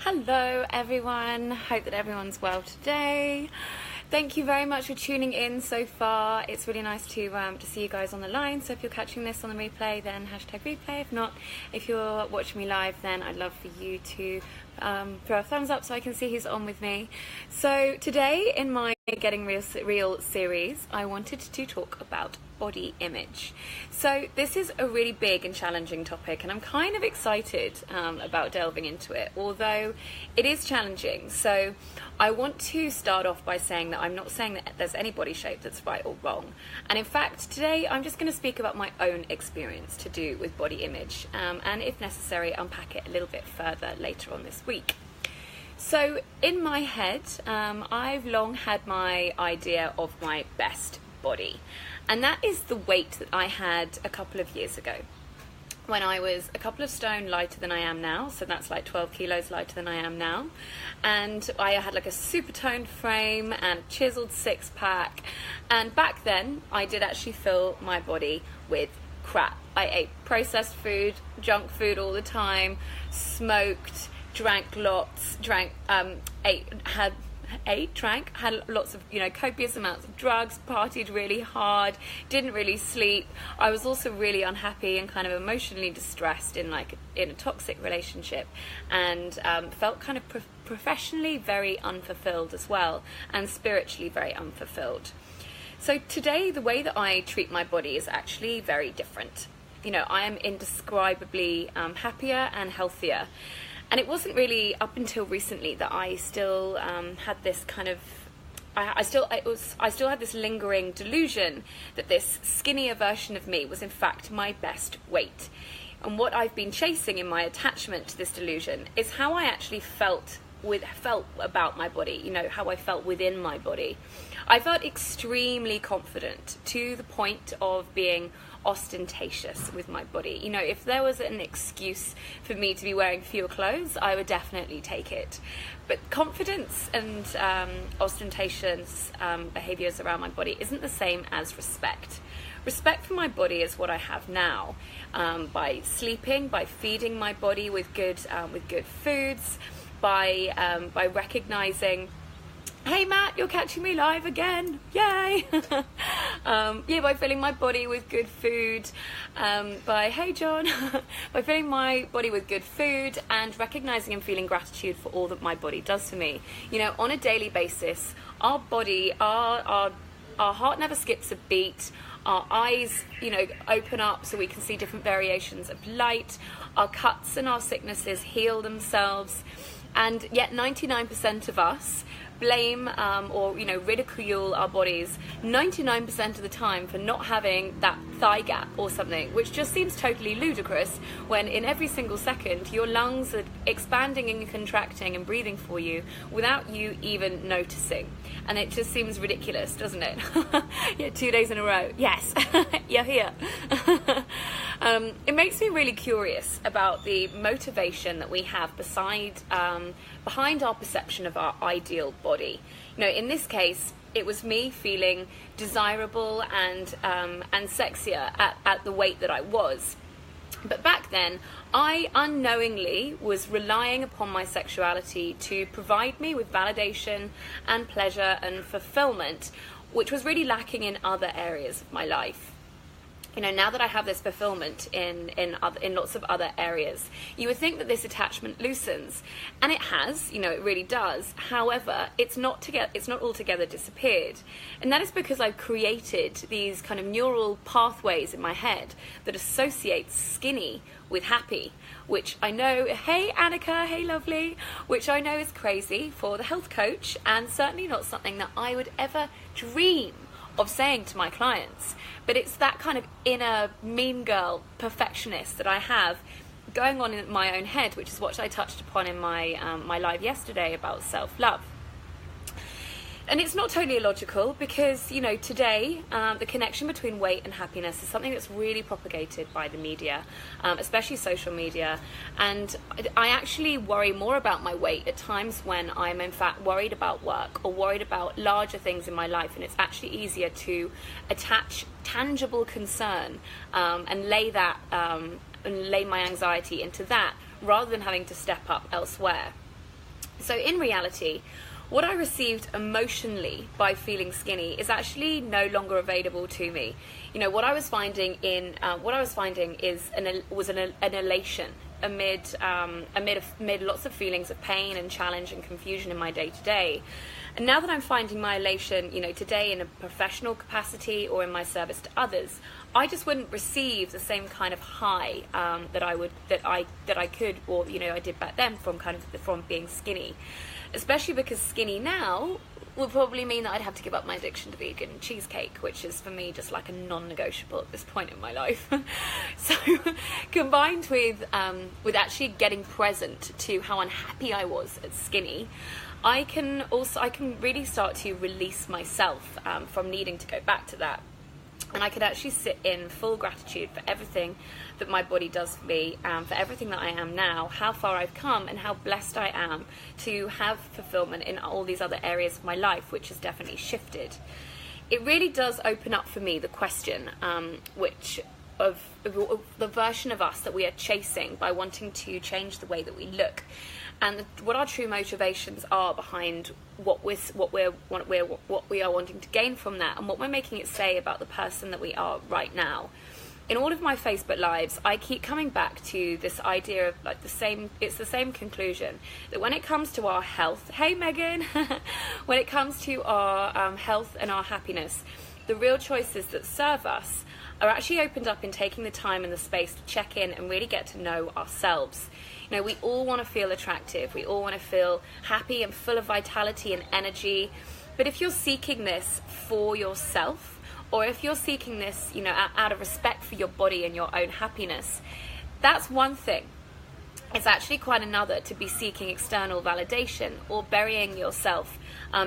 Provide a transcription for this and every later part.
Hello everyone, hope that everyone's well today. Thank you very much for tuning in so far. It's really nice to see you guys on the line. So if you're catching this on the replay, then hashtag replay. If not, if you're watching me live, then I'd love for you to throw a thumbs up so I can see who's on with me. So today in my Getting Real series, I wanted to talk about body image. So this is a really big and challenging topic, and I'm kind of excited about delving into it, although it is challenging. So I want to start off by saying that I'm not saying that there's any body shape that's right or wrong. And in fact, today I'm just going to speak about my own experience to do with body image, and if necessary, unpack it a little bit further later on this week. So in my head, I've long had my idea of my best body, and that is the weight that I had a couple of years ago when I was a couple of stone lighter than I am now. So that's like 12 kilos lighter than I am now, and I had like a super toned frame and chiseled six pack, and back then I did actually fill my body with crap. I ate processed food, junk food all the time, smoked, drank lots, had lots of, copious amounts of drugs, partied really hard, didn't really sleep. I was also really unhappy and kind of emotionally distressed in a toxic relationship, and felt kind of professionally very unfulfilled as well, and spiritually very unfulfilled. So today, the way that I treat my body is actually very different. I am indescribably happier and healthier. And it wasn't really up until recently that I still had this kind of, I still had this lingering delusion that this skinnier version of me was in fact my best weight. And what I've been chasing in my attachment to this delusion is how I actually felt about my body, how I felt within my body. I felt extremely confident to the point of being ostentatious with my body. If there was an excuse for me to be wearing fewer clothes, I would definitely take it. But confidence and ostentatious behaviors around my body isn't the same as respect. Respect for my body is what I have now, by sleeping, by feeding my body with good foods, by recognizing, hey Matt, you're catching me live again, yay! By filling my body with good food, hey John, by filling my body with good food and recognizing and feeling gratitude for all that my body does for me. On a daily basis, our body, our heart never skips a beat. Our eyes, open up so we can see different variations of light. Our cuts and our sicknesses heal themselves. And yet 99% of us blame or ridicule our bodies 99% of the time for not having that thigh gap or something, which just seems totally ludicrous when in every single second your lungs are expanding and contracting and breathing for you without you even noticing. And it just seems ridiculous, doesn't it? Yeah, 2 days in a row. Yes, you're here. It makes me really curious about the motivation that we have behind our perception of our ideal body. In this case, it was me feeling desirable and sexier at the weight that I was. But back then, I unknowingly was relying upon my sexuality to provide me with validation and pleasure and fulfillment, which was really lacking in other areas of my life. Now that I have this fulfillment in lots of other areas, you would think that this attachment loosens, and it has. It really does. However, it's not altogether disappeared, and that is because I've created these kind of neural pathways in my head that associate skinny with happy, which I know, hey Annika, hey lovely, which I know is crazy for the health coach, and certainly not something that I would ever dream of saying to my clients. But it's that kind of inner mean girl perfectionist that I have going on in my own head, which is what I touched upon in my live yesterday about self-love. And it's not totally illogical because, today the connection between weight and happiness is something that's really propagated by the media, especially social media. And I actually worry more about my weight at times when I'm in fact worried about work or worried about larger things in my life. And it's actually easier to attach tangible concern and lay my anxiety into that rather than having to step up elsewhere. So in reality, what I received emotionally by feeling skinny is actually no longer available to me. You know, what I was finding is an elation amid lots of feelings of pain and challenge and confusion in my day-to-day. And now that I'm finding my elation, you know, today in a professional capacity or in my service to others, I just wouldn't receive the same kind of high that I could, or you know, I did back then from being skinny. Especially because skinny now would probably mean that I'd have to give up my addiction to vegan cheesecake, which is for me just like a non-negotiable at this point in my life. So combined with actually getting present to how unhappy I was at skinny, I can really start to release myself from needing to go back to that. And I could actually sit in full gratitude for everything that my body does for me, for everything that I am now, how far I've come, and how blessed I am to have fulfillment in all these other areas of my life, which has definitely shifted. It really does open up for me the question, of the version of us that we are chasing by wanting to change the way that we look, and what our true motivations are behind what we are wanting to gain from that, and what we're making it say about the person that we are right now. In all of my Facebook lives, I keep coming back to this idea of like it's the same conclusion, that when it comes to our health, hey Megan, when it comes to our health and our happiness, the real choices that serve us are actually opened up in taking the time and the space to check in and really get to know ourselves. You know, we all want to feel attractive, we all want to feel happy and full of vitality and energy, but if you're seeking this for yourself, or if you're seeking this, you know, out of respect for your body and your own happiness, that's one thing. It's actually quite another to be seeking external validation or burying yourself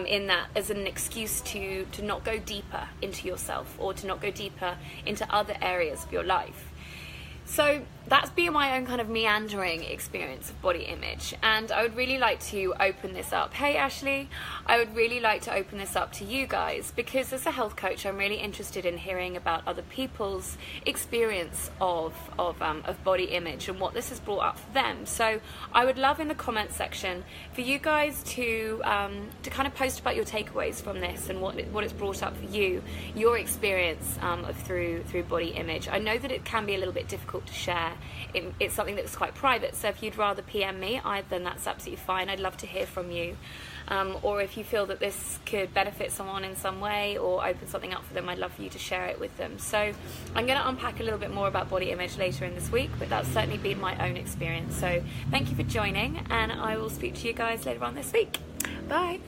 in that as an excuse to not go deeper into yourself, or to not go deeper into other areas of your life. So that's been my own kind of meandering experience of body image, and I would really like to open this up. Hey Ashley, I would really like to open this up to you guys, because as a health coach I'm really interested in hearing about other people's experience of body image and what this has brought up for them. So I would love in the comments section for you guys to kind of post about your takeaways from this and what it's brought up for you, your experience through body image. I know that it can be a little bit difficult to share. It's something that's quite private, so if you'd rather PM me, then that's absolutely fine. I'd love to hear from you. Or if you feel that this could benefit someone in some way or open something up for them, I'd love for you to share it with them. So I'm going to unpack a little bit more about body image later in this week, but that's certainly been my own experience. So thank you for joining, and I will speak to you guys later on this week. Bye.